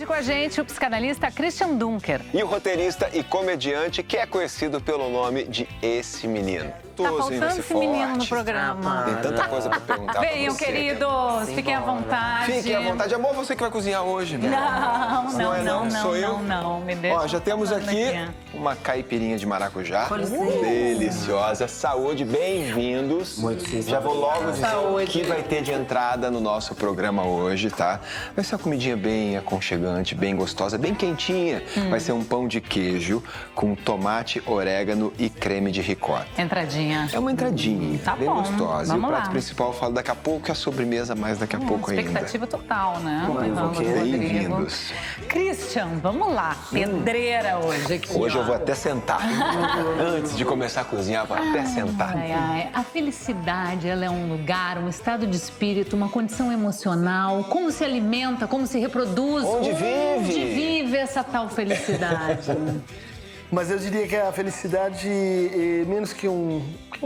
Hoje com a gente o psicanalista Christian Dunker. E o roteirista e comediante que é conhecido pelo nome de Esse Menino. Tá faltando esse menino no programa. Tem tanta coisa pra perguntar Venham, pra você. queridos, fiquem à vontade. Fiquem à vontade. Amor, você que vai cozinhar hoje, né? Não, me deixa. Ó, já temos aqui uma caipirinha de maracujá. Deliciosa. Saúde, bem-vindos. Muito sim. Já vou logo dizer o que vai ter de entrada no nosso programa hoje, tá? Vai ser uma comidinha bem aconchegante, bem gostosa, bem quentinha. Vai ser um pão de queijo com tomate, orégano e creme de ricota. Entradinha. É uma entradinha, Tá bem bom, gostosa. E o vamos prato lá. principal eu falo daqui a pouco, e a sobremesa mais daqui a pouco ainda. Expectativa total, né? Bem-vindos. Christian, vamos lá. Pedreira hoje aqui. Hoje eu ó. vou até sentar. Antes de começar a cozinhar, vou até sentar. A felicidade, ela é um lugar, um estado de espírito, uma condição emocional. Como se alimenta, como se reproduz. Onde vive? Onde vive essa tal felicidade? Mas eu diria que a felicidade, menos que um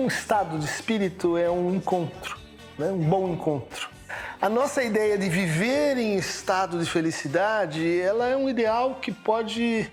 estado de espírito, é um encontro, né? Um bom encontro. A nossa ideia de viver em estado de felicidade, ela é um ideal que pode,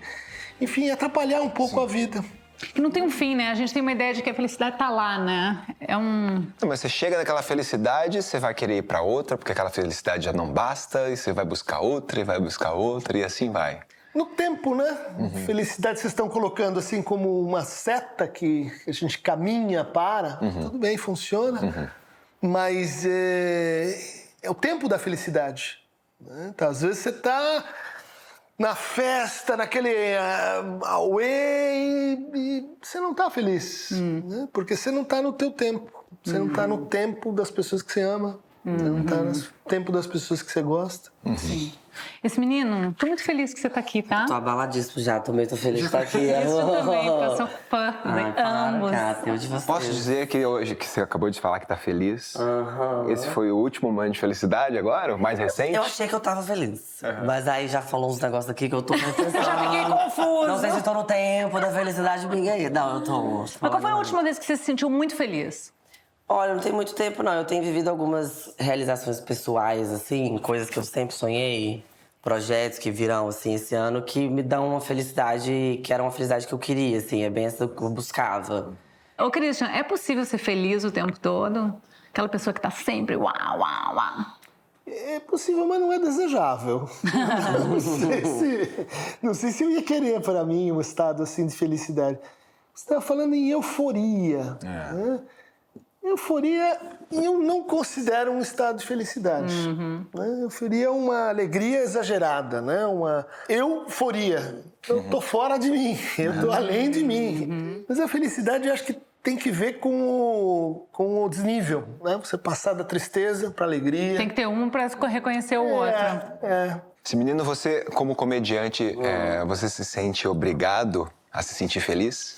enfim, atrapalhar um pouco a vida. Que não tem um fim, né? A gente tem uma ideia de que a felicidade tá lá, né? É um... Não, mas você chega naquela felicidade, você vai querer ir pra outra, porque aquela felicidade já não basta, e você vai buscar outra, e vai buscar outra, e assim vai. No tempo, né? Felicidade vocês estão colocando assim como uma seta que a gente caminha para. Tudo bem, funciona. Mas é o tempo da felicidade. Né? Então, às vezes você está na festa, naquele away e você não está feliz. Né? Porque você não está no teu tempo. Você não está no tempo das pessoas que você ama. Você não está no tempo das pessoas que você gosta. Sim. Esse menino, tô muito feliz que você tá aqui, tá? Tô abaladíssimo já, também tô feliz de estar aqui. Isso também, porque eu sou fã, ambos. De vocês. Posso dizer que hoje, que você acabou de falar que tá feliz, esse foi o último momento de felicidade agora, o mais recente? Eu achei que eu tava feliz, mas aí já falou uns negócios aqui que eu tô pensando. Já fiquei confuso. Não sei se tô no tempo da felicidade minha aí. Não, eu tô... Mas qual foi a última vez que você se sentiu muito feliz? Olha, não tem muito tempo, não. Eu tenho vivido algumas realizações pessoais, assim, coisas que eu sempre sonhei, projetos que virão, assim, esse ano, que me dão uma felicidade, que era uma felicidade que eu queria, assim, é bem essa que eu buscava. Ô, Christian, é possível ser feliz o tempo todo? Aquela pessoa que tá sempre uau, uau, uau. É possível, mas não é desejável. Não sei se eu ia querer para mim um estado assim de felicidade. Você estava falando em euforia. Né? Euforia, eu não considero um estado de felicidade. Né? Euforia é uma alegria exagerada, né? Uma euforia. Eu tô fora de mim, eu tô além de mim. Mas a felicidade, eu acho que tem que ver com o desnível, né? Você passar da tristeza para alegria. Tem que ter um pra reconhecer o outro. Esse menino, você, como comediante, você se sente obrigado a se sentir feliz?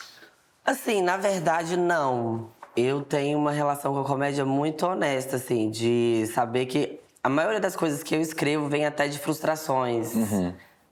Assim, na verdade, não. Eu tenho uma relação com a comédia muito honesta, assim, de saber que a maioria das coisas que eu escrevo vem até de frustrações.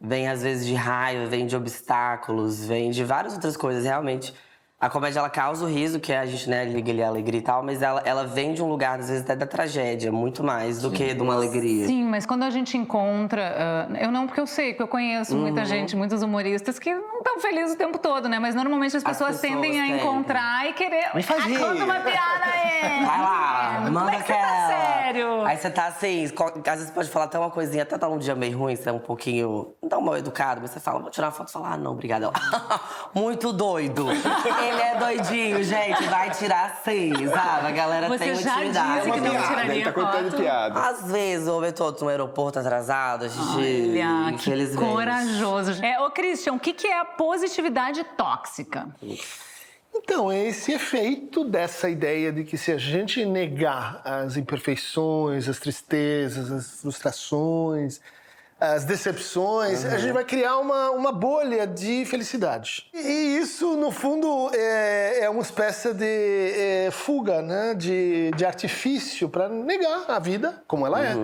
Vem, às vezes, de raiva, vem de obstáculos, vem de várias outras coisas, realmente. A comédia, ela causa o riso, que a gente, né, liga ali a alegria e tal, mas ela vem de um lugar, às vezes, até da tragédia, muito mais do que de uma alegria. Sim, mas quando a gente encontra... eu não, porque eu sei que eu conheço muita gente, muitos humoristas que não estão felizes o tempo todo, né? Mas normalmente as pessoas tendem a encontrar e querer... Me faz rir. Conta uma piada aí! Vai lá, manda Como é que você tá sério? Aí você tá assim, às vezes pode falar até uma coisinha, até tá num dia meio ruim, você é um pouquinho, não mal educado, mas você fala, vou tirar uma foto e falar, não, obrigada. Muito doido. Ele é doidinho, gente, vai tirar sim, sabe? A galera Você tem uma já intimidade. disse que não tiraria ele tá contando foto. piada. Às vezes, ou todos no aeroporto atrasado, a gente... Olha, que infelizmente. corajoso. Ô, Christian, o que é a positividade tóxica? Então, é esse efeito dessa ideia de que se a gente negar as imperfeições, as tristezas, as frustrações, as decepções, a gente vai criar uma bolha de felicidade. E isso, no fundo, é uma espécie de fuga, né? de artifício para negar a vida como ela é.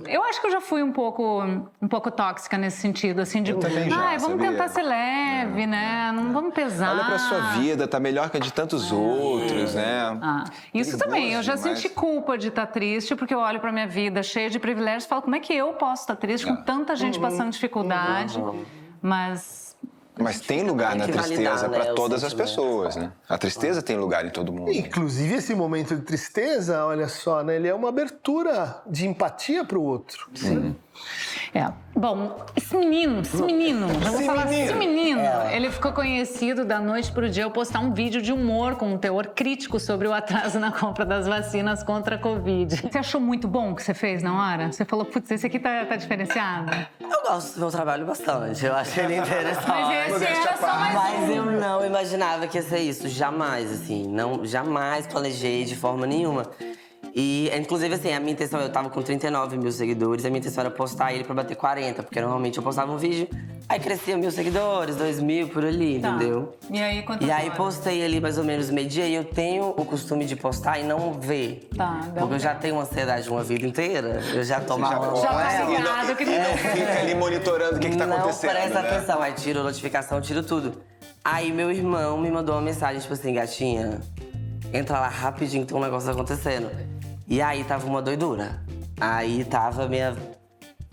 Eu acho que eu já fui um pouco tóxica nesse sentido, assim, de... vamos sabia? tentar ser leve, né? Não vamos pesar. Olha pra sua vida, tá melhor que a de tantos outros, né? Isso também, eu já senti culpa de estar triste, porque eu olho pra minha vida cheia de privilégios e falo, como é que eu posso estar triste com tanta gente passando dificuldade? Mas tem lugar na tristeza para todas as pessoas, né? A tristeza tem lugar em todo mundo. Inclusive, esse momento de tristeza, olha só, né? Ele é uma abertura de empatia para o outro. Sim. Bom, esse menino, ele ficou conhecido da noite pro dia ao postar um vídeo de humor com um teor crítico sobre o atraso na compra das vacinas contra a Covid. Você achou muito bom o que você fez na hora? Você falou, putz, esse aqui tá diferenciado? Eu gosto do meu trabalho bastante, eu acho ele interessante. Mas esse era só mais Mas eu não imaginava que ia ser isso, jamais, assim. Jamais planejei de forma nenhuma. E, inclusive, assim, a minha intenção, eu tava com 39 mil seguidores, a minha intenção era postar ele pra bater 40, porque normalmente eu postava um vídeo, aí crescia 1.000 seguidores, 2.000 por ali, entendeu? E aí, quantas E aí horas? postei ali mais ou menos meio-dia e eu tenho o costume de postar e não ver. Porque eu já tenho ansiedade uma vida inteira, eu já tô mal. Já tá ligado que Fica ali monitorando o que tá acontecendo, Não presta né? atenção, aí tiro a notificação, tiro tudo. Aí meu irmão me mandou uma mensagem, tipo assim, gatinha, entra lá rapidinho que tem um negócio acontecendo. E aí tava uma doidura. Aí tava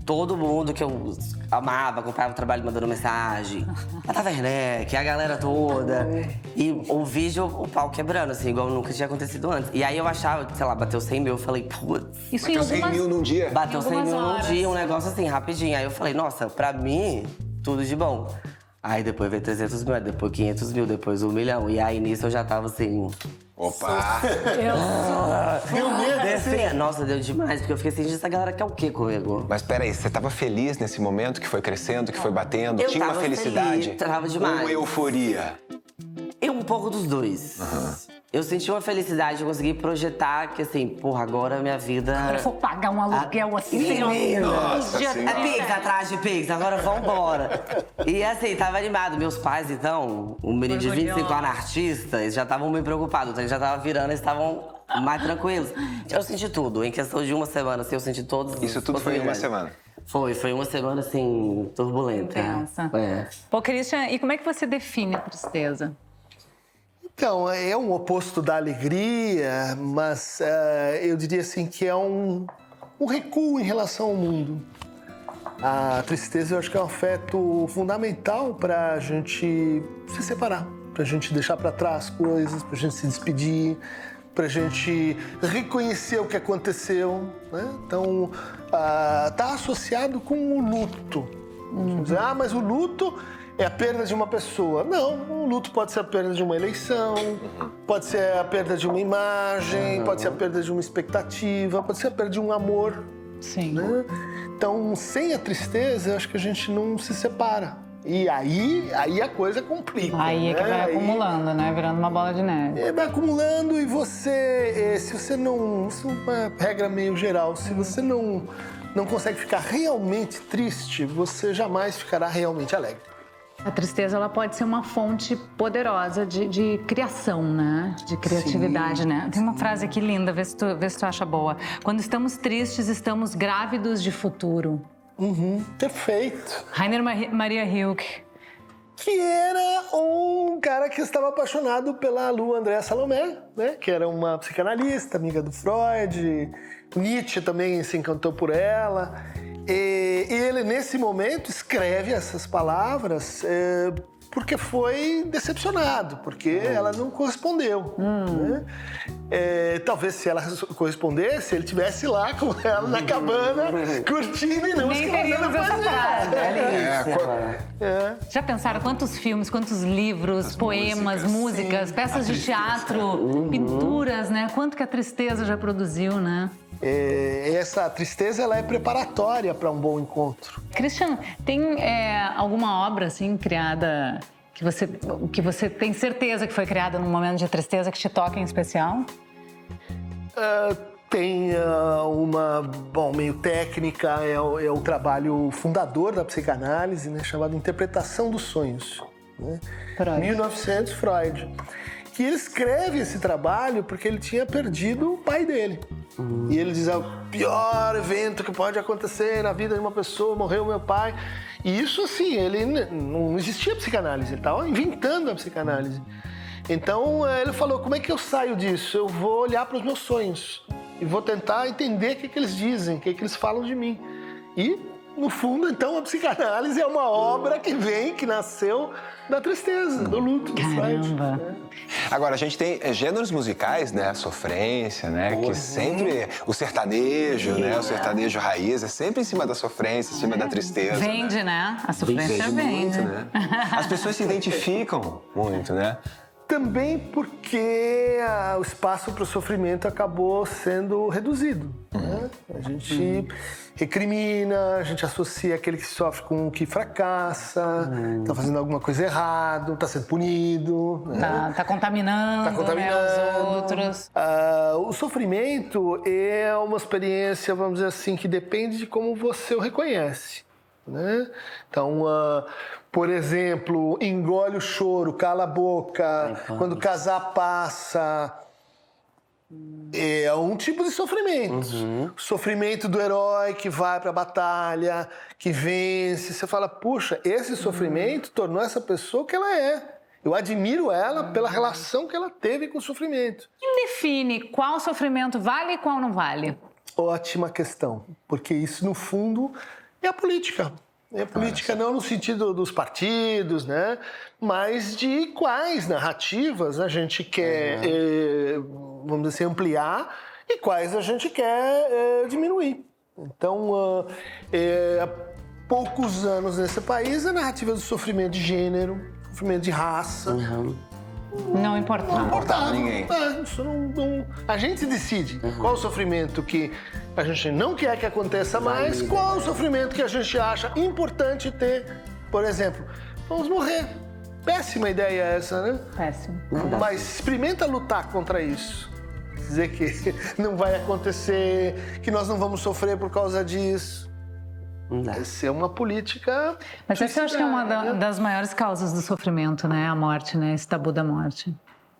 todo mundo que eu amava, acompanhava o trabalho mandando mensagem. A Tata Werneck, a galera toda. E o vídeo, o pau quebrando, assim, igual nunca tinha acontecido antes. E aí eu achava, sei lá, bateu 100 mil, eu falei, putz. Isso Bateu 100 mil num dia? Bateu 100 mil num horas. dia, um negócio assim, rapidinho. Aí eu falei, nossa, pra mim, tudo de bom. Aí depois veio 300 mil, depois 500 mil, depois 1 milhão. E aí nisso eu já tava assim... Opa! Deu medo, Nossa, deu demais, porque eu fiquei assim, gente, essa galera quer o quê comigo? Mas peraí, você tava feliz nesse momento que foi crescendo, que foi batendo? Eu Tinha uma tava felicidade? feliz, tava demais. Ou euforia? Um pouco dos dois. Eu senti uma felicidade, eu consegui projetar que assim, porra, agora minha vida... Agora eu vou pagar um aluguel assim, Nossa dia Senhora. É Pix, atrás de Pix, agora vambora. E assim, tava animado. Meus pais, então, um menino de 25 anos artista, eles já estavam meio preocupados. Então eles já estavam virando, eles estavam mais tranquilos. Eu senti tudo. Em questão de uma semana, assim, eu senti todos. Isso tudo foi em uma semana? Foi uma semana, assim, turbulenta. Intensa. É. Pô, Christian, e como é que você define a tristeza? Então, é um oposto da alegria, mas eu diria assim que é um recuo em relação ao mundo. A tristeza eu acho que é um afeto fundamental para a gente se separar, para a gente deixar para trás coisas, para a gente se despedir, para a gente reconhecer o que aconteceu, né? Então, tá associado com o luto. Vamos dizer, mas o luto é a perda de uma pessoa. Não, o luto pode ser a perda de uma eleição, pode ser a perda de uma imagem, pode ser a perda de uma expectativa, pode ser a perda de um amor. Sim. Né? Então, sem a tristeza, eu acho que a gente não se separa. E aí a coisa complica. Aí é que vai Aí acumulando, né? Virando uma bola de neve. vai acumulando e você, se você não... Isso é uma regra meio geral. Se você não consegue ficar realmente triste, você jamais ficará realmente alegre. A tristeza, ela pode ser uma fonte poderosa de criação, né? De criatividade, né? Tem uma frase aqui linda, vê se tu acha boa. Quando estamos tristes, estamos grávidos de futuro. Perfeito. Rainer Maria Rilke. Que era um cara que estava apaixonado pela Lu Andréa Salomé, né? Que era uma psicanalista, amiga do Freud. Nietzsche também se encantou por ela. E ele, nesse momento, escreve essas palavras porque foi decepcionado, porque ela não correspondeu. Né? Talvez se ela correspondesse, ele estivesse lá com ela na cabana, curtindo e não Nem escrevendo teríamos essa frase. Já pensaram quantos filmes, quantos livros, poemas, músicas, peças de teatro, pinturas, né? Quanto que a tristeza já produziu, né? Essa tristeza, ela é preparatória para um bom encontro. Christian, tem alguma obra, assim, criada que você tem certeza que foi criada num momento de tristeza que te toca em especial? Tem uma, meio técnica, é o trabalho fundador da psicanálise, né, chamado Interpretação dos Sonhos. Né? 1900, Freud. Que ele escreve esse trabalho porque ele tinha perdido o pai dele. E ele diz, é o pior evento que pode acontecer na vida de uma pessoa, morreu meu pai. E isso, assim, ele não existia psicanálise, ele estava inventando a psicanálise. Então, ele falou, como é que eu saio disso? Eu vou olhar para os meus sonhos e vou tentar entender o que eles dizem, o que eles falam de mim. E, no fundo, então, a psicanálise é uma obra que nasceu da tristeza, do luto, do Freud. Agora, a gente tem gêneros musicais, né? A sofrência, né? Que sempre... O sertanejo, né? O sertanejo raiz é sempre em cima da sofrência, em cima da tristeza. Vende, né? A sofrência vende. Muito, né? As pessoas se identificam muito, né? Também porque o espaço para o sofrimento acabou sendo reduzido. Né? A gente recrimina, a gente associa aquele que sofre com o que fracassa, está fazendo alguma coisa errada, está sendo punido. Né? Tá contaminando, né, os outros. O sofrimento é uma experiência, vamos dizer assim, que depende de como você o reconhece. Né? Então, por exemplo, engole o choro, cala a boca, quando o casar passa. É um tipo de sofrimento. O sofrimento do herói que vai para a batalha, que vence. Você fala, puxa, esse sofrimento tornou essa pessoa o que ela é. Eu admiro ela pela relação que ela teve com o sofrimento. Quem define qual sofrimento vale e qual não vale? Ótima questão, porque isso, no fundo, é a política. É a política não no sentido dos partidos, né? Mas de quais narrativas a gente quer, vamos dizer assim, ampliar e quais a gente quer diminuir. Então, há poucos anos nesse país, a narrativa do sofrimento de gênero, sofrimento de raça... Não importava. Não importava ninguém. Isso a gente decide qual o sofrimento que a gente não quer que aconteça mais, qual o sofrimento que a gente acha importante ter. Por exemplo, vamos morrer. Péssima ideia essa, né? Péssimo. Mas experimenta lutar contra isso. Dizer que não vai acontecer, que nós não vamos sofrer por causa disso. Essa é uma política... Mas essa eu acho que é uma das maiores causas do sofrimento, né? A morte, né? Esse tabu da morte.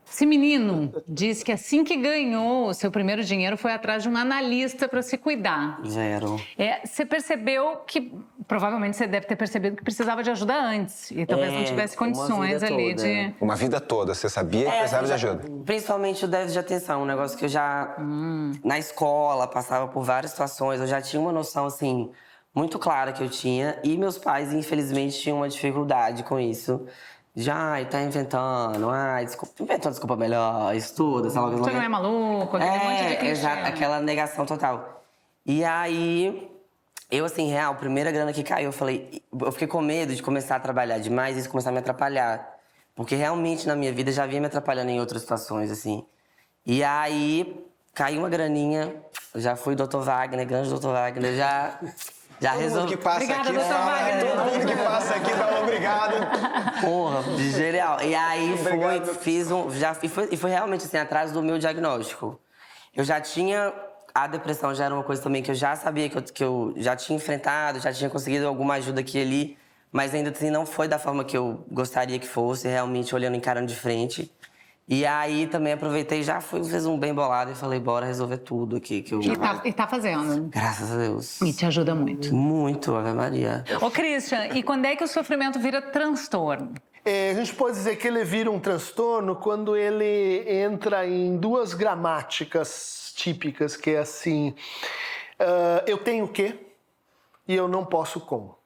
Esse menino diz que assim que ganhou o seu primeiro dinheiro foi atrás de um analista para se cuidar. Zero. Você percebeu que... Provavelmente você deve ter percebido que precisava de ajuda antes. E talvez não tivesse condições ali de... Uma vida toda, você sabia que precisava de ajuda. Principalmente o déficit de atenção, um negócio que eu já... Na escola, passava por várias situações, eu já tinha uma noção, assim... muito clara que eu tinha, e meus pais, infelizmente, tinham uma dificuldade com isso. Já, tá inventando, inventou desculpa melhor, estuda, sei lá. Você não é maluco, aquele monte de clichê. Exato, aquela negação total. E aí, eu assim, real, primeira grana que caiu, eu fiquei com medo de começar a trabalhar demais e isso começar a me atrapalhar. Porque realmente, na minha vida, já vinha me atrapalhando em outras situações, assim. E aí, caiu uma graninha, já fui Dr. Wagner, grande Dr. Wagner, já resolvi. Todo mundo que passa Obrigada, aqui, doutor Wagner. todo mundo que passa aqui fala obrigado. Porra, genial. E aí foi realmente assim, atrás do meu diagnóstico. Eu já tinha... A depressão já era uma coisa também que eu já sabia que eu já tinha enfrentado, já tinha conseguido alguma ajuda aqui e ali, mas ainda assim não foi da forma que eu gostaria que fosse, realmente olhando, encarando de frente. E aí também aproveitei e já fiz um bem bolado e falei, bora resolver tudo aqui. Que eu... E tá fazendo. Graças a Deus. E te ajuda muito. Muito, Ave Maria. Ô, Christian, e quando é que o sofrimento vira transtorno? A gente pode dizer que ele vira um transtorno quando ele entra em duas gramáticas típicas, que é assim, eu tenho que e eu não posso como.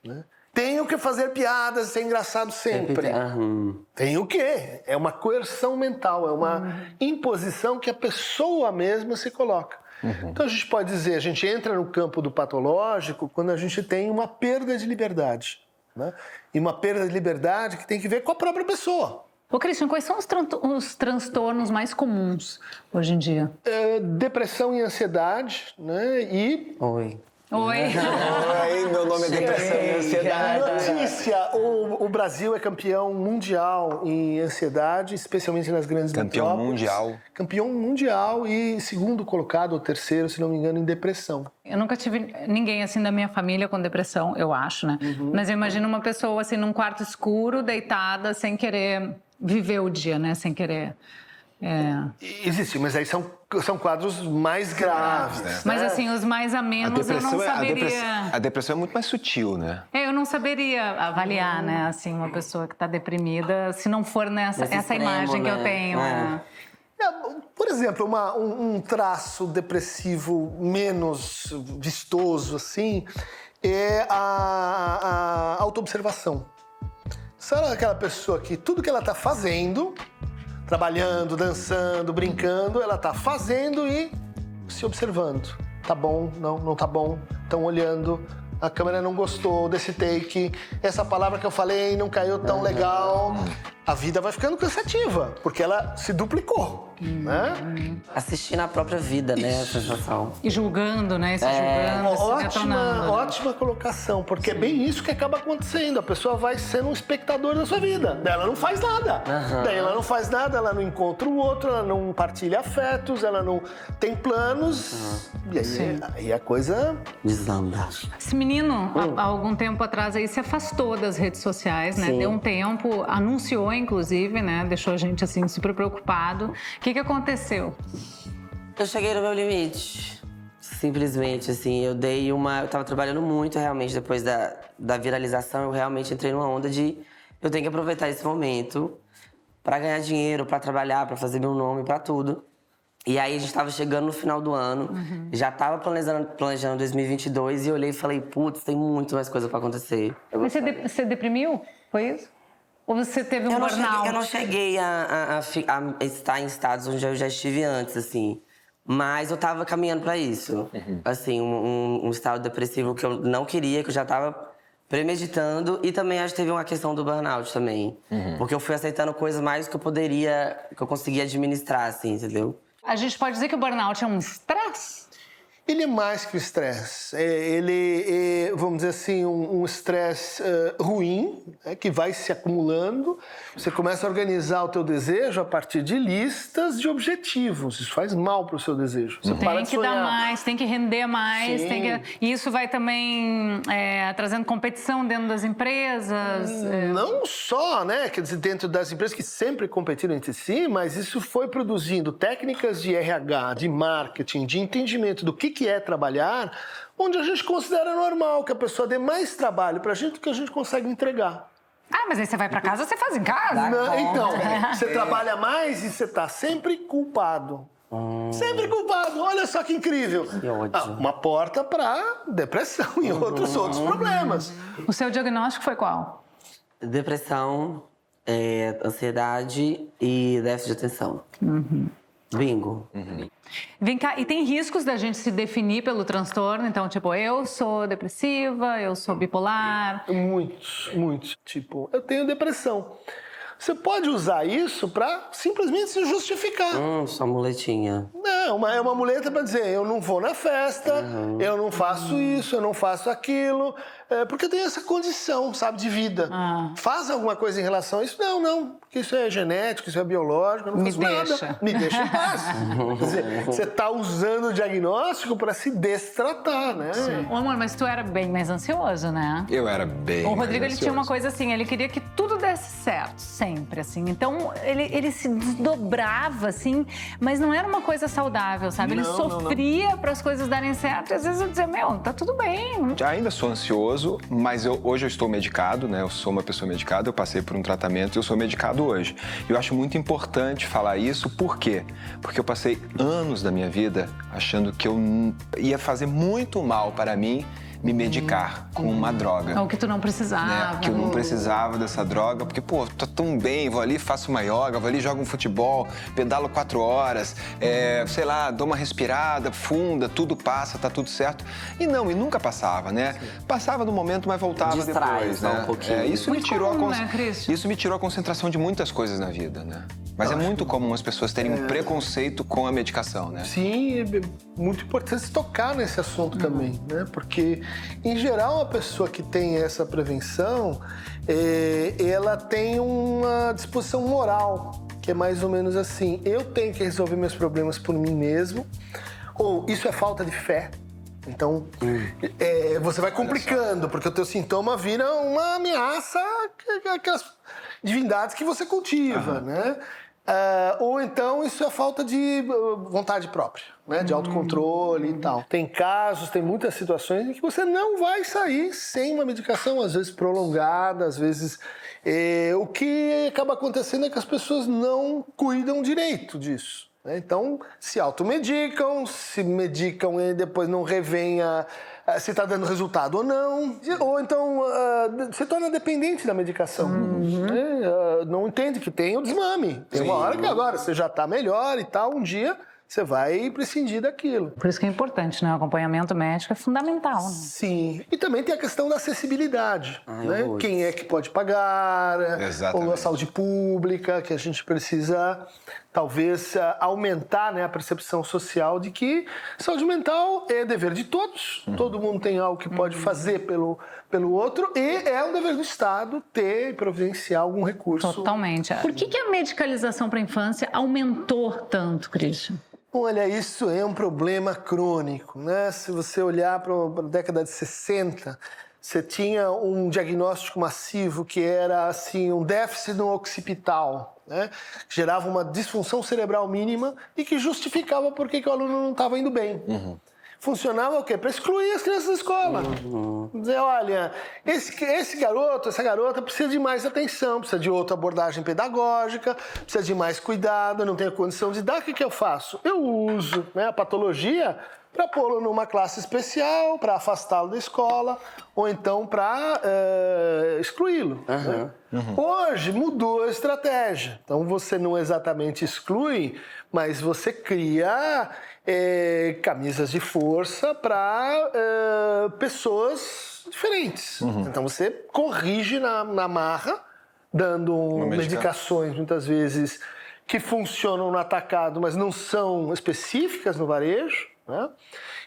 Né? Tenho que fazer piadas, ser engraçado sempre. Tenho que. É uma coerção mental, é uma imposição que a pessoa mesma se coloca. Então a gente pode dizer, a gente entra no campo do patológico quando a gente tem uma perda de liberdade. Né? E uma perda de liberdade que tem que ver com a própria pessoa. Ô, Christian, quais são os transtornos mais comuns hoje em dia? Depressão e ansiedade, né? E... Oi. Oi. Oi, meu nome é Depressão e Ansiedade. Notícia, o Brasil é campeão mundial em ansiedade, especialmente nas grandes Campeão metrópoles. mundial. Campeão mundial e segundo colocado, ou terceiro, se não me engano, em depressão. Eu nunca tive ninguém assim da minha família com depressão, eu acho, né? Mas eu imagino uma pessoa assim num quarto escuro, deitada, sem querer viver o dia, né? Sem querer Existe, mas aí são quadros mais graves. Né? Mas assim, os mais amenos eu não saberia... A depressão é muito mais sutil, né? Eu não saberia avaliar, né, assim, uma pessoa que está deprimida, se não for essa extremo, imagem que né? eu tenho. Por exemplo, um traço depressivo menos vistoso, assim, é a autoobservação. Sabe aquela pessoa que tudo que ela está fazendo, trabalhando, dançando, brincando, ela está fazendo e se observando. Tá bom? Não tá bom. Estão olhando. A câmera não gostou desse take. Essa palavra que eu falei não caiu tão legal. A vida vai ficando cansativa, porque ela se duplicou, né? Assistir na própria vida, né? A sensação. E julgando, né? Se julgando, se detonando. Ótima colocação, porque é bem isso que acaba acontecendo. A pessoa vai sendo um espectador da sua vida. Daí ela não faz nada. Daí ela não faz nada, ela não encontra o outro, ela não partilha afetos, ela não tem planos. E aí a coisa... Desanda. Esse menino, há algum tempo atrás, aí se afastou das redes sociais, né? Sim. Deu um tempo, anunciou, inclusive, né? Deixou a gente, assim, super preocupado. O que aconteceu? Eu cheguei no meu limite. Simplesmente, assim, eu tava trabalhando muito, realmente, depois da viralização. Eu realmente entrei numa onda de... Eu tenho que aproveitar esse momento pra ganhar dinheiro, pra trabalhar, pra fazer meu nome, pra tudo. E aí, a gente tava chegando no final do ano. Já tava planejando 2022 e eu olhei e falei, putz, tem muito mais coisa pra acontecer. Mas você deprimiu? Foi isso? Ou você teve um burnout? Eu não cheguei a estar em estados onde eu já estive antes, assim. Mas eu tava caminhando pra isso. Assim, um estado depressivo que eu não queria, que eu já tava premeditando. E também acho que teve uma questão do burnout também. Porque eu fui aceitando coisas mais que eu conseguia administrar, assim, entendeu? A gente pode dizer que o burnout é um estresse? Ele é mais que o estresse. Ele é, vamos dizer assim, um estresse ruim, né, que vai se acumulando. Você começa a organizar o teu desejo a partir de listas de objetivos. Isso faz mal para o seu desejo. Você para Tem de que sonhar. dar mais, tem que render mais. E isso vai também trazendo competição dentro das empresas. Não só, né, quer dizer, dentro das empresas que sempre competiram entre si, mas isso foi produzindo técnicas de RH, de marketing, de entendimento do que é trabalhar, onde a gente considera normal que a pessoa dê mais trabalho pra gente do que a gente consegue entregar. Ah, mas aí você vai pra casa, você faz em casa. Então, você trabalha mais e você tá sempre culpado. Sempre culpado. Olha só que incrível. Que ódio. Uma porta pra depressão e outros problemas. O seu diagnóstico foi qual? Depressão, ansiedade e déficit de atenção. Bingo. Vem cá, e tem riscos da gente se definir pelo transtorno? Então, tipo, eu sou depressiva, eu sou bipolar. Muitos. Tipo, eu tenho depressão. Você pode usar isso pra simplesmente se justificar. Só muletinha. Não, é uma muleta para dizer, eu não vou na festa, eu não faço isso, eu não faço aquilo, porque eu tenho essa condição, sabe, de vida. Faz alguma coisa em relação a isso? Não, porque isso é genético, isso é biológico, eu não faço nada. Me deixa em paz. Quer dizer, você tá usando o diagnóstico para se destratar, né? Ô, amor, mas tu era bem mais ansioso, né? Eu era bem O Rodrigo, mais ele tinha uma ansioso. coisa assim, ele queria que tudo desse certo, sempre, assim. Então, ele se desdobrava, assim, mas não era uma coisa saudável, sabe? Ele sofria para as coisas darem certo. E às vezes eu dizia, tá tudo bem. Ainda sou ansioso, mas hoje eu estou medicado, né? Eu sou uma pessoa medicada, eu passei por um tratamento e eu sou medicado hoje. Eu acho muito importante falar isso, por quê? Porque eu passei anos da minha vida achando que eu ia fazer muito mal para mim me medicar com uma droga. Ou que tu não precisava. Né? Que eu não precisava dessa droga, porque, pô, tô tão bem, vou ali, faço uma yoga, vou ali, jogo um futebol, pedalo 4 horas, sei lá, dou uma respirada funda, tudo passa, tá tudo certo. E nunca passava, né? Passava no momento, mas voltava depois, né? Um pouquinho. Isso me Muito tirou comum, né, Cristo? isso me tirou a concentração de muitas coisas na vida, né? Mas é muito comum as pessoas terem um preconceito com a medicação, né? Sim, é muito importante tocar nesse assunto também, né? Porque, em geral, a pessoa que tem essa prevenção, ela tem uma disposição moral, que é mais ou menos assim, eu tenho que resolver meus problemas por mim mesmo, ou isso é falta de fé. Então, você vai complicando, porque o teu sintoma vira uma ameaça àquelas divindades que você cultiva, né? Ou então isso é falta de vontade própria, né? De autocontrole e tal. Tem casos, tem muitas situações em que você não vai sair sem uma medicação, às vezes prolongada, às vezes... o que acaba acontecendo é que as pessoas não cuidam direito disso, né? Então, se automedicam, se medicam e depois não revêem se está dando resultado ou não. Ou então se torna dependente da medicação. Né? Não entende que tem o desmame. Tem uma hora que agora você já está melhor e tal, um dia você vai prescindir daquilo. Por isso que é importante, né? O acompanhamento médico é fundamental, né? Sim. E também tem a questão da acessibilidade. Né? vou. Quem é que pode pagar, Exatamente. ou a saúde pública, que a gente precisa, talvez, aumentar, né, a percepção social de que saúde mental é dever de todos. Todo mundo tem algo que pode fazer pelo outro e é um dever do Estado ter e providenciar algum recurso. Totalmente. Por que a medicalização para a infância aumentou tanto, Christian? Olha, isso é um problema crônico, né? Se você olhar para a década de 60, você tinha um diagnóstico massivo que era assim, um déficit no occipital, né? Que gerava uma disfunção cerebral mínima e que justificava por que o aluno não estava indo bem. Funcionava o quê? Para excluir as crianças da escola. Dizer, olha, esse garoto, essa garota precisa de mais atenção, precisa de outra abordagem pedagógica, precisa de mais cuidado, não tenho condição de dar, o que eu faço? Eu uso, né, a patologia para pô-lo numa classe especial, para afastá-lo da escola, ou então para excluí-lo. Né? Hoje mudou a estratégia. Então você não exatamente exclui, mas você cria camisas de força para pessoas diferentes. Então você corrige na marra, dando medicações muitas vezes que funcionam no atacado, mas não são específicas no varejo. Né?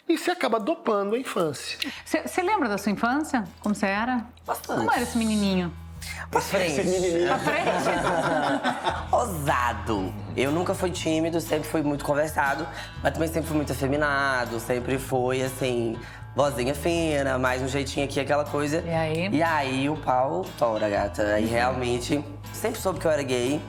E você acaba dopando a infância. Você lembra da sua infância? Como você era? Bastante. Como era esse menininho? Pra frente. Pra frente? Ousado. Eu nunca fui tímido, sempre fui muito conversado, mas também sempre fui muito afeminado, sempre fui, assim, vozinha fina, mais um jeitinho aqui, aquela coisa. E aí? E aí o pau tora, gata. Aí realmente, sempre soube que eu era gay.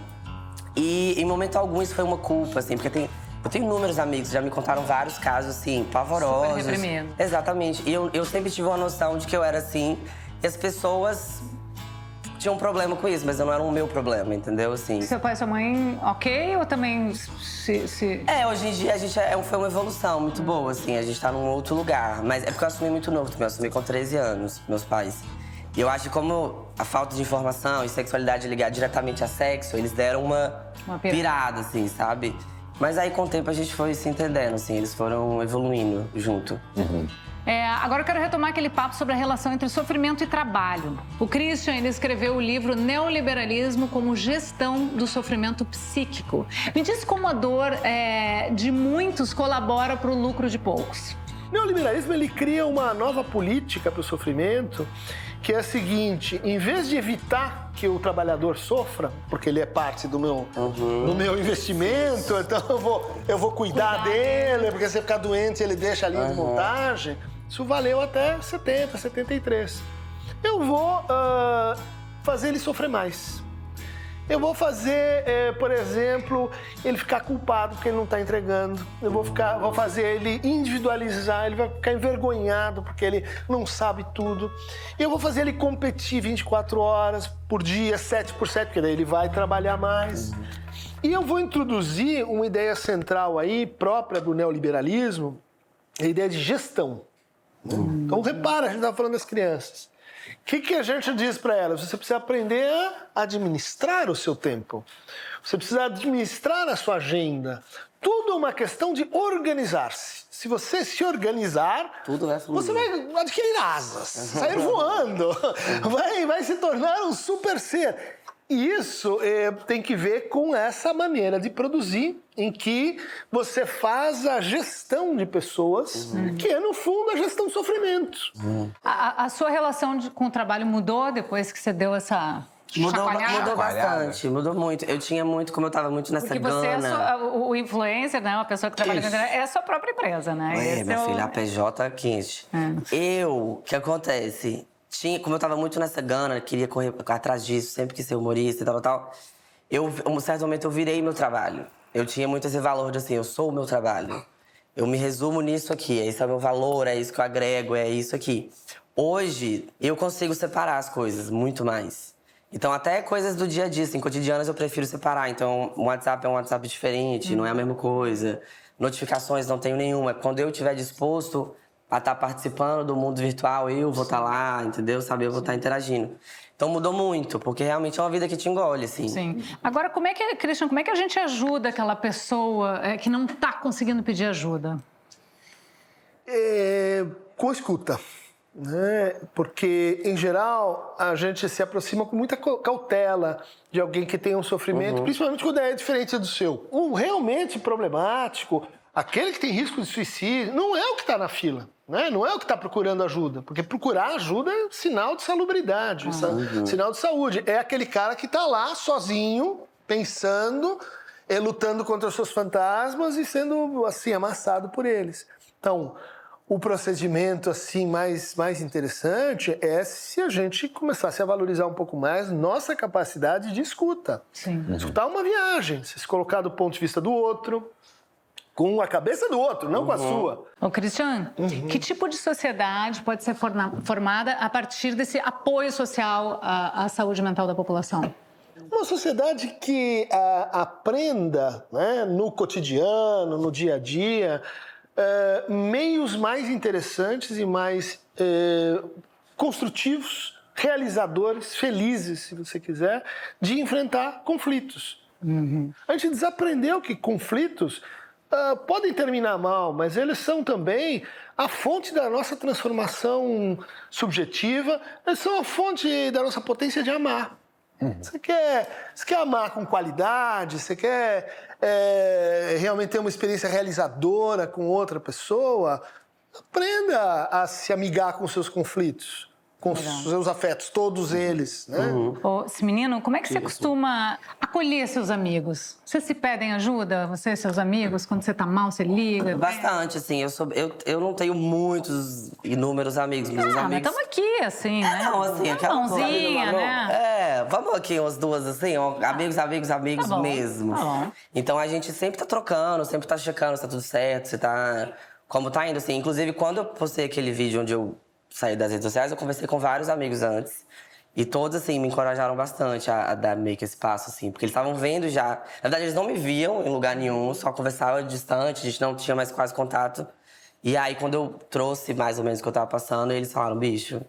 E em momento algum isso foi uma culpa, assim, porque eu tenho inúmeros amigos, já me contaram vários casos, assim, pavorosos. Super reprimido. Exatamente. E eu sempre tive uma noção de que eu era assim, e as pessoas tinham um problema com isso, mas não era o meu problema, entendeu? Assim. Seu pai e sua mãe, ok? Ou também se... Hoje em dia a gente foi uma evolução muito boa, assim, a gente tá num outro lugar. Mas é porque eu assumi muito novo também, eu assumi com 13 anos, meus pais. E eu acho que como a falta de informação e sexualidade ligada diretamente a sexo, eles deram uma pirada, assim, sabe? Mas aí com o tempo a gente foi se entendendo, assim, eles foram evoluindo junto. Agora eu quero retomar aquele papo sobre a relação entre sofrimento e trabalho. O Christian, ele escreveu o livro Neoliberalismo como Gestão do Sofrimento Psíquico. Me diz como a dor de muitos colabora para o lucro de poucos. O neoliberalismo, ele cria uma nova política para o sofrimento, que é a seguinte: em vez de evitar que o trabalhador sofra, porque ele é parte do meu investimento, então eu vou cuidar dele, porque se ele ficar doente, ele deixa a linha de montagem. Isso valeu até 70, 73. Eu vou fazer ele sofrer mais. Eu vou fazer, por exemplo, ele ficar culpado porque ele não está entregando. Eu vou fazer ele individualizar, ele vai ficar envergonhado porque ele não sabe tudo. Eu vou fazer ele competir 24 horas por dia, 7 por 7, porque daí ele vai trabalhar mais. E eu vou introduzir uma ideia central aí, própria do neoliberalismo, a ideia de gestão. Então, repara, a gente está falando das crianças. O que a gente diz para elas? Você precisa aprender a administrar o seu tempo. Você precisa administrar a sua agenda. Tudo é uma questão de organizar-se. Se você se organizar, você vai adquirir asas, sair voando, vai se tornar um super ser. E isso tem que ver com essa maneira de produzir, em que você faz a gestão de pessoas, que é, no fundo, a gestão do sofrimento. A sua relação com o trabalho mudou depois que você deu essa chacoalhada? Mudou bastante, mudou muito. Eu tinha muito, como eu tava muito nessa Porque gana... você é o influencer, né? Uma pessoa que trabalha com internet, é a sua própria empresa, né? Minha filha, a PJ quente. O que acontece? Como eu tava muito nessa gana, queria correr atrás disso, sempre quis ser humorista e tal. um certo momento eu virei meu trabalho. Eu tinha muito esse valor de assim, eu sou o meu trabalho. Eu me resumo nisso aqui, esse é o meu valor, é isso que eu agrego, é isso aqui. Hoje, eu consigo separar as coisas muito mais. Então, até coisas do dia a dia, assim, cotidianas eu prefiro separar. Então, o WhatsApp é um WhatsApp diferente, não é a mesma coisa. Notificações não tenho nenhuma. Quando eu estiver disposto a estar participando do mundo virtual, eu vou estar lá, entendeu? Sabe? Eu vou estar interagindo. Então, mudou muito, porque realmente é uma vida que te engole, assim. Sim. Agora, Christian, como é que a gente ajuda aquela pessoa que não está conseguindo pedir ajuda? Com escuta. Né? Porque, em geral, a gente se aproxima com muita cautela de alguém que tem um sofrimento, principalmente quando é diferente do seu. O realmente problemático, aquele que tem risco de suicídio, não é o que está na fila, né? Não é o que está procurando ajuda, porque procurar ajuda é sinal de salubridade, sinal de saúde. É aquele cara que está lá sozinho, pensando, lutando contra os seus fantasmas e sendo assim amassado por eles. Então, o procedimento assim mais interessante é se a gente começasse a valorizar um pouco mais nossa capacidade de escuta. Sim. Escutar uma viagem, se colocar do ponto de vista do outro, com a cabeça do outro, não com a sua. Ô, Christian, que tipo de sociedade pode ser formada a partir desse apoio social à saúde mental da população? Uma sociedade que aprenda, né, no cotidiano, no dia a dia, meios mais interessantes e mais construtivos, realizadores, felizes, se você quiser, de enfrentar conflitos. A gente desaprendeu que conflitos podem terminar mal, mas eles são também a fonte da nossa transformação subjetiva, eles são a fonte da nossa potência de amar. Você quer amar com qualidade, você quer realmente ter uma experiência realizadora com outra pessoa, aprenda a se amigar com seus conflitos, com os seus afetos, todos eles, né? Ô, menino, como é que você costuma acolher seus amigos? Vocês se pedem ajuda, você e seus amigos? Quando você tá mal, você liga? Bastante, assim. Eu não tenho muitos, inúmeros amigos, mas os amigos... mas estamos aqui, assim, né? Não, assim, aquela mãozinha, né? Vamos aqui umas duas, assim, amigos tá bom, mesmo. Tá bom. Então, a gente sempre tá trocando, sempre tá checando se tá tudo certo, se tá... Como tá indo, assim. Inclusive, quando eu postei aquele vídeo onde eu saí das redes sociais, eu conversei com vários amigos antes. E todos, assim, me encorajaram bastante a dar meio que esse passo, assim. Porque eles estavam vendo já... Na verdade, eles não me viam em lugar nenhum, só conversava distante, a gente não tinha mais quase contato. E aí, quando eu trouxe mais ou menos o que eu tava passando, eles falaram, bicho,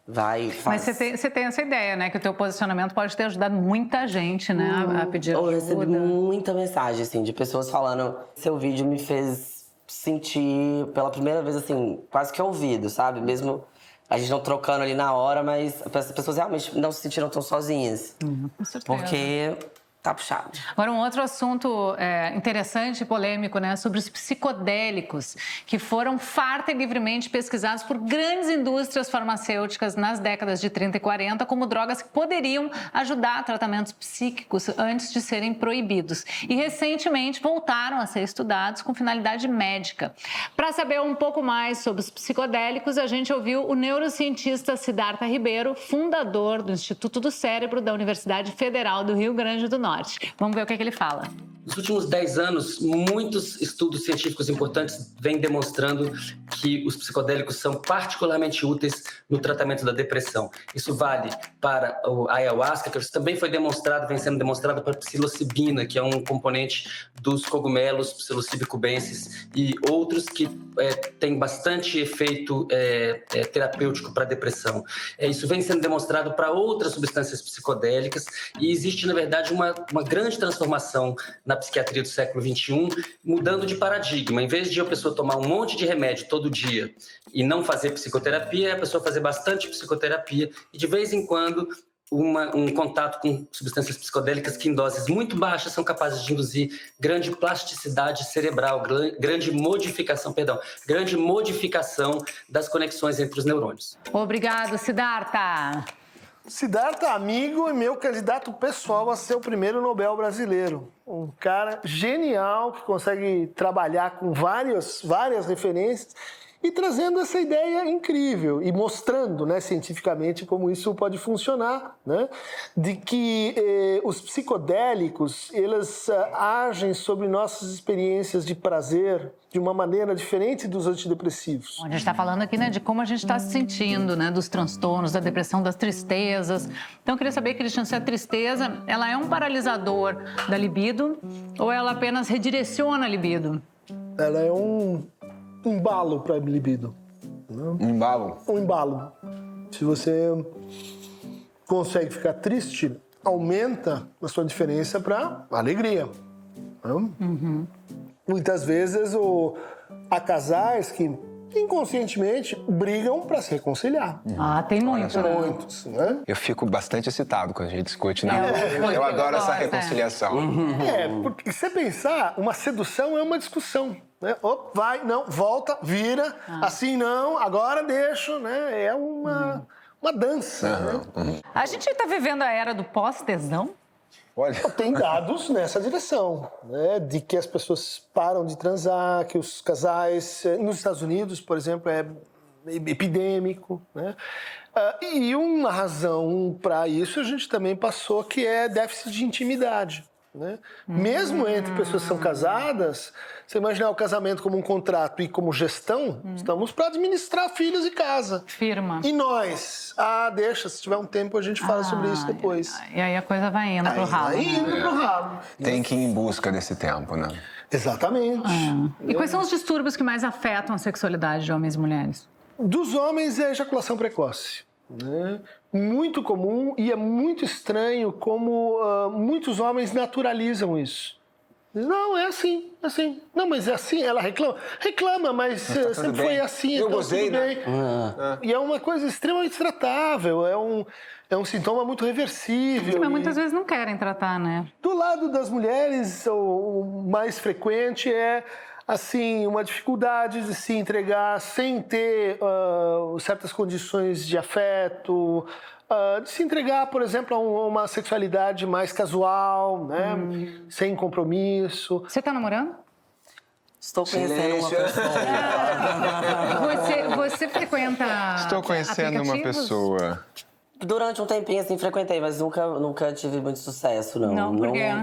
vai, faz. Mas você tem essa ideia, né? Que o teu posicionamento pode ter ajudado muita gente, né? A pedir ajuda. Eu recebi muita mensagem, assim, de pessoas falando... Seu vídeo me fez sentir, pela primeira vez, assim, quase que ouvido, sabe? Mesmo... A gente não trocando ali na hora, mas as pessoas realmente não se sentiram tão sozinhas. Com certeza. Porque tá puxado. Agora, um outro assunto interessante e polêmico, né? Sobre os psicodélicos, que foram farta e livremente pesquisados por grandes indústrias farmacêuticas nas décadas de 30 e 40 como drogas que poderiam ajudar tratamentos psíquicos antes de serem proibidos. E, recentemente, voltaram a ser estudados com finalidade médica. Para saber um pouco mais sobre os psicodélicos, a gente ouviu o neurocientista Siddhartha Ribeiro, fundador do Instituto do Cérebro da Universidade Federal do Rio Grande do Norte. Vamos ver o que ele fala. Nos últimos 10 anos, muitos estudos científicos importantes vêm demonstrando que os psicodélicos são particularmente úteis no tratamento da depressão. Isso vale para a ayahuasca, que também vem sendo demonstrado para a psilocibina, que é um componente dos cogumelos Psilocybe cubensis, e outros que têm bastante efeito terapêutico para a depressão. Isso vem sendo demonstrado para outras substâncias psicodélicas e existe, na verdade, uma grande transformação na psiquiatria do século XXI, mudando de paradigma. Em vez de a pessoa tomar um monte de remédio todo dia e não fazer psicoterapia, a pessoa fazer bastante psicoterapia e, de vez em quando, um contato com substâncias psicodélicas que, em doses muito baixas, são capazes de induzir grande plasticidade cerebral, grande modificação das conexões entre os neurônios. Obrigado, Siddhartha. Siddhartha, amigo e meu candidato pessoal a ser o primeiro Nobel brasileiro. Um cara genial que consegue trabalhar com várias referências e trazendo essa ideia incrível e mostrando, né, cientificamente como isso pode funcionar, né, de que os psicodélicos, eles agem sobre nossas experiências de prazer de uma maneira diferente dos antidepressivos. A gente está falando aqui, né, de como a gente está se sentindo, né, dos transtornos, da depressão, das tristezas. Então, eu queria saber, Christian, se a tristeza, ela é um paralisador da libido ou ela apenas redireciona a libido? Ela é um embalo para a libido. Um embalo? Um embalo. Se você consegue ficar triste, aumenta a sua diferença para alegria. Muitas vezes há casais que inconscientemente brigam para se reconciliar. Tem muito, né? Muitos, né? Eu fico bastante excitado quando a gente discute, né? Eu adoro essa reconciliação. Porque se você pensar, uma sedução é uma discussão. Né? Vai, não, volta, vira, assim não, agora deixo, né? É uma dança. Né? A gente está vivendo a era do pós-tesão? Olha, Tem dados nessa direção, né? De que as pessoas param de transar, que os casais, nos Estados Unidos, por exemplo, é epidêmico, né? E uma razão para isso a gente também passou, que é déficit de intimidade. Né? Mesmo entre pessoas que são casadas, você imaginar o casamento como um contrato e como gestão, estamos para administrar filhos e casa. Firma. E nós? Deixa, se tiver um tempo a gente fala sobre isso depois. E aí a coisa vai indo pro ralo. Vai indo pro ralo. tem que ir em busca desse tempo, né? Exatamente. E quais são os distúrbios que mais afetam a sexualidade de homens e mulheres? Dos homens é a ejaculação precoce. Né? Muito comum e é muito estranho como muitos homens naturalizam isso. Não, é assim, é assim. Não, mas é assim, ela reclama. Reclama, mas sempre foi assim, Eu então gostei, tudo bem. E é uma coisa extremamente tratável, é um sintoma muito reversível. Sim, mas muitas vezes não querem tratar, né? Do lado das mulheres, o mais frequente é assim, uma dificuldade de se entregar sem ter certas condições de afeto, de se entregar, por exemplo, a uma sexualidade mais casual, né? Sem compromisso. Você tá namorando? Estou conhecendo uma pessoa. Você frequenta Estou conhecendo uma aplicativos? pessoa. Durante um tempinho, assim, frequentei, mas nunca tive muito sucesso, não. Não, por quê?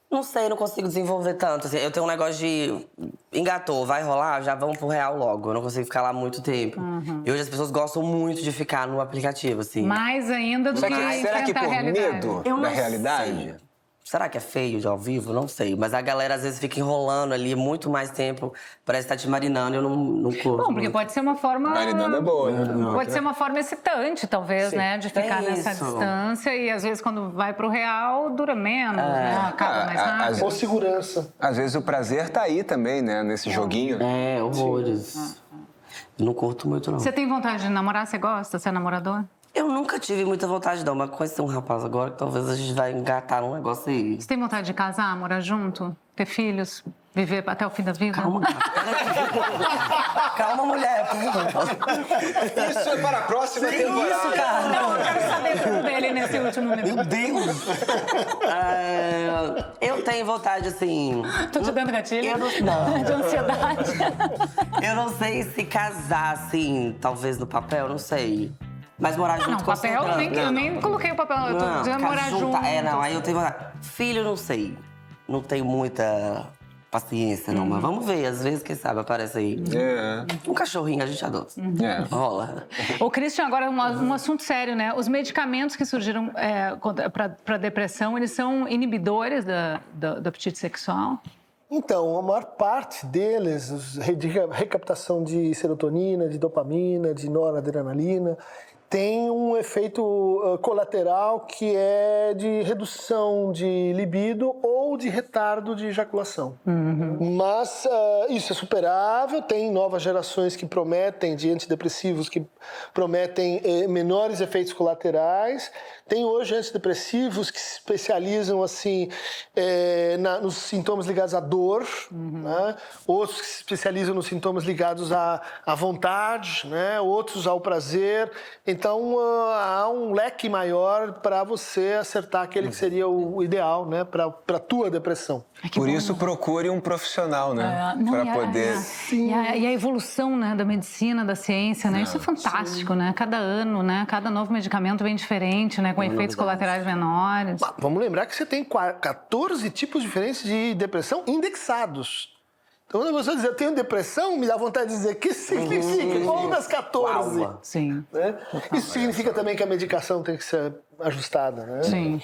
Não sei, não consigo desenvolver tanto. Assim, eu tenho um negócio de engatou, vai rolar, já vamos pro real logo. Eu não consigo ficar lá muito tempo. E hoje as pessoas gostam muito de ficar no aplicativo, assim. Mais ainda do que Será que enfrentar a por realidade. medo Eu da não realidade? sei. Será que é feio de ao vivo? Não sei. Mas a galera às vezes fica enrolando ali muito mais tempo. Parece estar te marinando e eu não curto. Bom, porque pode ser uma forma... Marinando é boa, né? Pode ser uma forma excitante, talvez, né? De ficar É nessa isso. distância e às vezes quando vai pro real dura menos, né? Acaba mais rápido. Ou segurança. Às vezes o prazer tá aí também, né? Nesse joguinho. É, horrores. Não curto muito, não. Você tem vontade de namorar? Você gosta? Você é namorador? Eu nunca tive muita vontade, não. Mas conhecer um rapaz agora, que talvez a gente vai engatar num negócio aí. Você tem vontade de casar, morar junto, ter filhos, viver até o fim da vida? Calma, gata. Calma, mulher. Isso é para a próxima temporada. Isso, cara. Não, eu quero saber tudo dele nesse último minuto. Meu Deus. Eu tenho vontade, assim... Tô te dando gatilho? Eu não. De ansiedade. Eu não sei se casar, assim, talvez no papel, não sei. Mas morar junto Não, com papel, certeza. eu nem coloquei o papel, eu tô Não, dizendo ficar morar junto. junto. Não, aí eu tenho vontade. Filho, não sei. Não tenho muita paciência, não. Mas vamos ver, às vezes, quem sabe, aparece aí. Um cachorrinho, a gente adota. Rola. Ô, Christian, agora um assunto sério, né? Os medicamentos que surgiram para depressão, eles são inibidores do apetite sexual? Então, a maior parte deles, de recaptação de serotonina, de dopamina, de noradrenalina, tem um efeito colateral que é de redução de libido ou de retardo de ejaculação. Mas isso é superável, tem novas gerações que prometem, de antidepressivos, que prometem menores efeitos colaterais. Tem hoje antidepressivos que se especializam assim, nos sintomas ligados à dor, né? Outros que se especializam nos sintomas ligados à vontade, né? Outros ao prazer. Então, há um leque maior para você acertar aquele que seria o ideal, né? Para a tua depressão. Por isso, procure um profissional, né? Para poder... E a evolução, né, da medicina, da ciência, né? Isso é fantástico, né? Cada ano, né? Cada novo medicamento vem diferente, né? Com efeitos colaterais menores. Vamos lembrar que você tem 14 tipos diferentes de depressão indexados. Então, quando a pessoa diz, eu tenho depressão, me dá vontade de dizer, que significa? Qual das 14? Uau. Sim. Né? Isso significa também que a medicação tem que ser ajustada, né? Sim.